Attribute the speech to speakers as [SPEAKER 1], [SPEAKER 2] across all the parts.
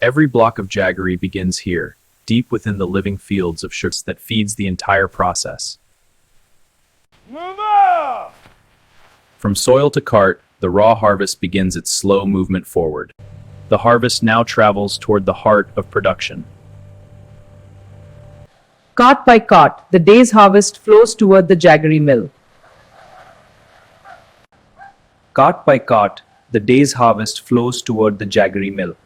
[SPEAKER 1] Every block of jaggery begins here, deep within the living fields of sugar that feeds the entire process.
[SPEAKER 2] Move up!
[SPEAKER 1] From soil to cart, the raw harvest begins its slow movement forward. The harvest now travels toward the heart of production.
[SPEAKER 3] Cart by cart, the day's harvest flows toward the jaggery mill.
[SPEAKER 1] Cart by cart, the day's harvest flows toward the jaggery mill.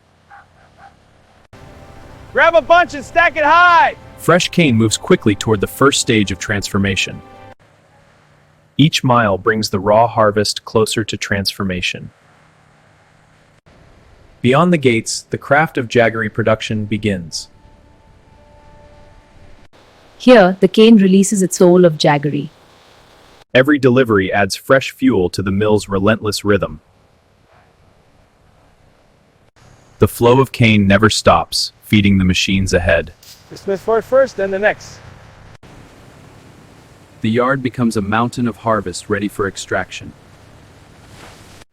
[SPEAKER 2] Grab a bunch and stack it high!
[SPEAKER 1] Fresh cane moves quickly toward the first stage of transformation. Each mile brings the raw harvest closer to transformation. Beyond the gates, the craft of jaggery production begins.
[SPEAKER 4] Here, the cane releases its soul of jaggery.
[SPEAKER 1] Every delivery adds fresh fuel to the mill's relentless rhythm. The flow of cane never stops, feeding the machines ahead.
[SPEAKER 2] Dismiss for it first, then the next.
[SPEAKER 1] The yard becomes a mountain of harvest ready for extraction.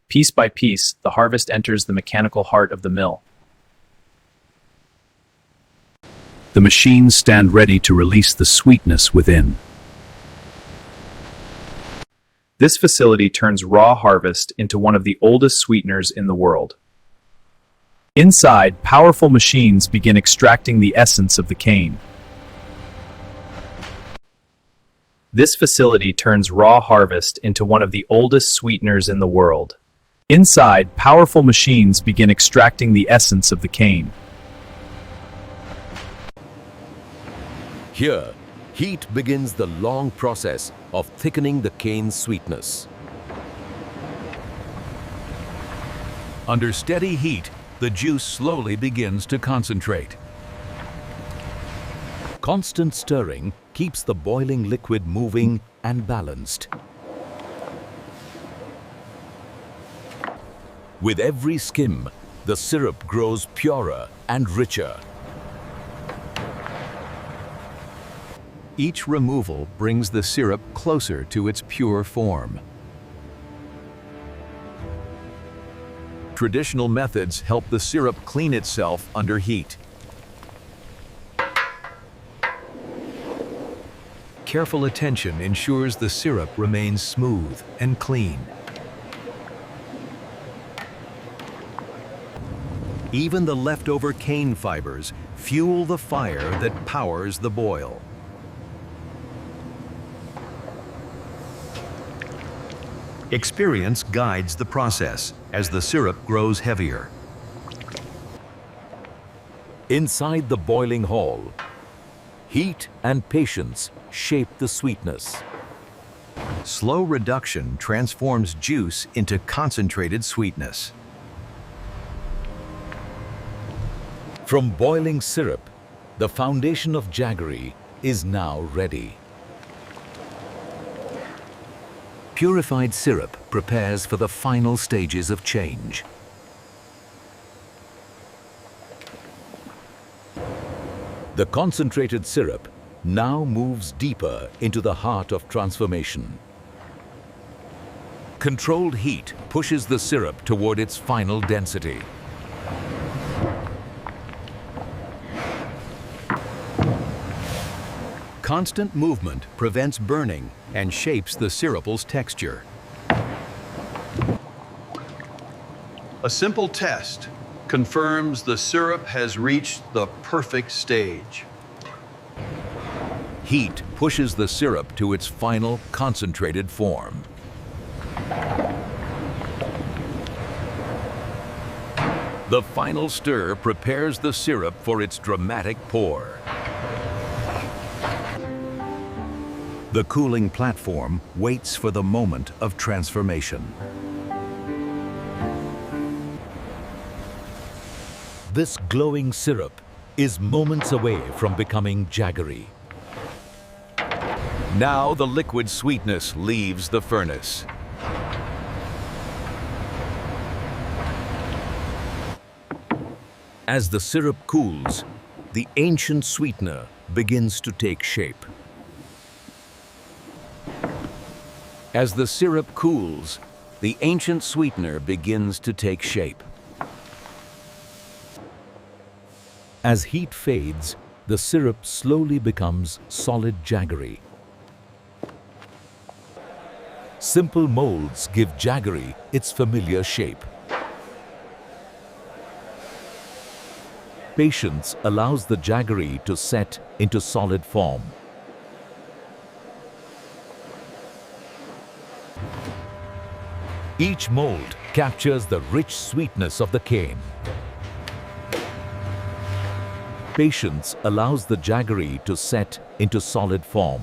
[SPEAKER 1] Piece by piece, the harvest enters the mechanical heart of the mill.
[SPEAKER 5] The machines stand ready to release the sweetness within.
[SPEAKER 1] This facility turns raw harvest into one of the oldest sweeteners in the world. Inside, powerful machines begin extracting the essence of the cane. This facility turns raw harvest into one of the oldest sweeteners in the world. Inside, powerful machines begin extracting the essence of the cane.
[SPEAKER 6] Here, heat begins the long process of thickening the cane's sweetness.
[SPEAKER 5] Under steady heat, the juice slowly begins to concentrate. Constant stirring keeps the boiling liquid moving and balanced. With every skim, the syrup grows purer and richer. Each removal brings the syrup closer to its pure form. Traditional methods help the syrup clean itself under heat. Careful attention ensures the syrup remains smooth and clean. Even the leftover cane fibers fuel the fire that powers the boil. Experience guides the process as the syrup grows heavier. Inside the boiling hall, heat and patience shape the sweetness. Slow reduction transforms juice into concentrated sweetness. From boiling syrup, the foundation of jaggery is now ready. Purified syrup prepares for the final stages of change. The concentrated syrup now moves deeper into the heart of transformation. Controlled heat pushes the syrup toward its final density. Constant movement prevents burning and shapes the syrup's texture.
[SPEAKER 7] A simple test confirms the syrup has reached the perfect stage.
[SPEAKER 5] Heat pushes the syrup to its final concentrated form. The final stir prepares the syrup for its dramatic pour. The cooling platform waits for the moment of transformation. This glowing syrup is moments away from becoming jaggery. Now the liquid sweetness leaves the furnace. As the syrup cools, the ancient sweetener begins to take shape. As the syrup cools, the ancient sweetener begins to take shape. As heat fades, the syrup slowly becomes solid jaggery. Simple molds give jaggery its familiar shape. Patience allows the jaggery to set into solid form. Each mold captures the rich sweetness of the cane. Patience allows the jaggery to set into solid form.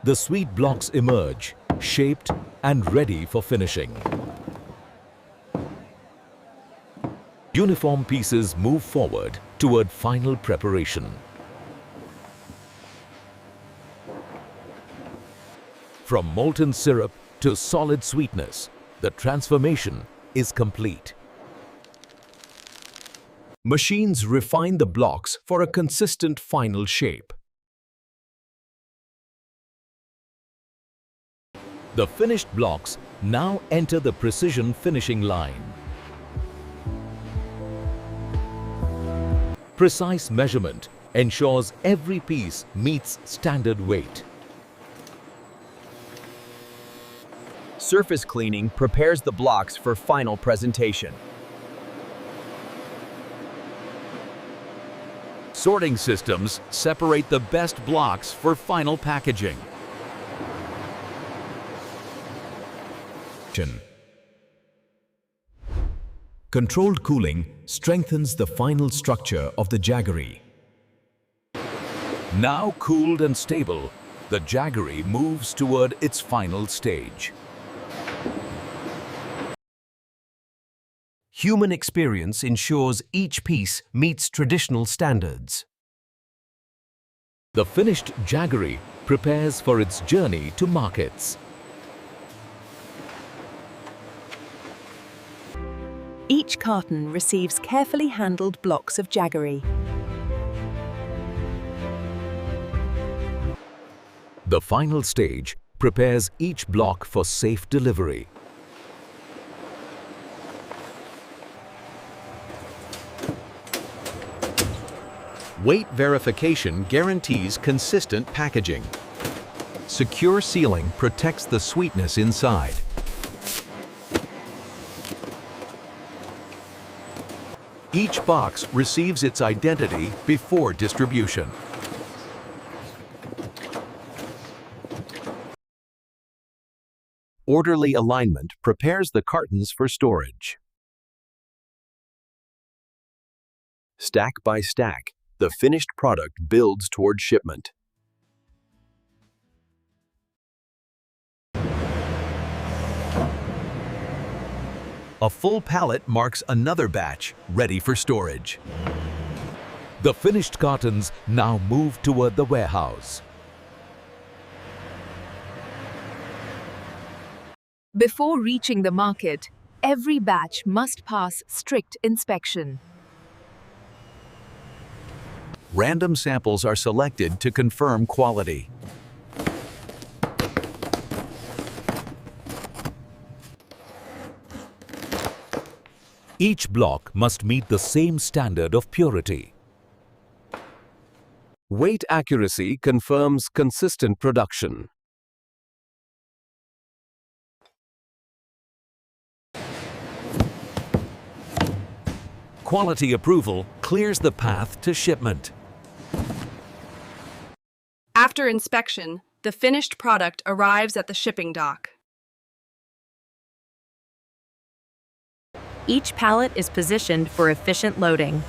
[SPEAKER 5] The sweet blocks emerge, shaped and ready for finishing. Uniform pieces move forward toward final preparation. From molten syrup to solid sweetness, the transformation is complete.
[SPEAKER 1] Machines refine the blocks for a consistent final shape.
[SPEAKER 5] The finished blocks now enter the precision finishing line. Precise measurement ensures every piece meets standard weight.
[SPEAKER 1] Surface cleaning prepares the blocks for final presentation.
[SPEAKER 7] Sorting systems separate the best blocks for final packaging.
[SPEAKER 1] Controlled cooling strengthens the final structure of the jaggery.
[SPEAKER 5] Now cooled and stable, the jaggery moves toward its final stage.
[SPEAKER 8] Human experience ensures each piece meets traditional standards.
[SPEAKER 5] The finished jaggery prepares for its journey to markets.
[SPEAKER 9] Each carton receives carefully handled blocks of jaggery.
[SPEAKER 5] The final stage prepares each block for safe delivery.
[SPEAKER 7] Weight verification guarantees consistent packaging. Secure sealing protects the sweetness inside. Each box receives its identity before distribution. Orderly alignment prepares the cartons for storage. Stack by stack, the finished product builds toward shipment. A full pallet marks another batch ready for storage.
[SPEAKER 5] The finished cartons now move toward the warehouse.
[SPEAKER 4] Before reaching the market, every batch must pass strict inspection.
[SPEAKER 7] Random samples are selected to confirm quality.
[SPEAKER 5] Each block must meet the same standard of purity.
[SPEAKER 6] Weight accuracy confirms consistent production.
[SPEAKER 5] Quality approval clears the path to shipment.
[SPEAKER 10] After inspection, the finished product arrives at the shipping dock.
[SPEAKER 9] Each pallet is positioned for efficient loading.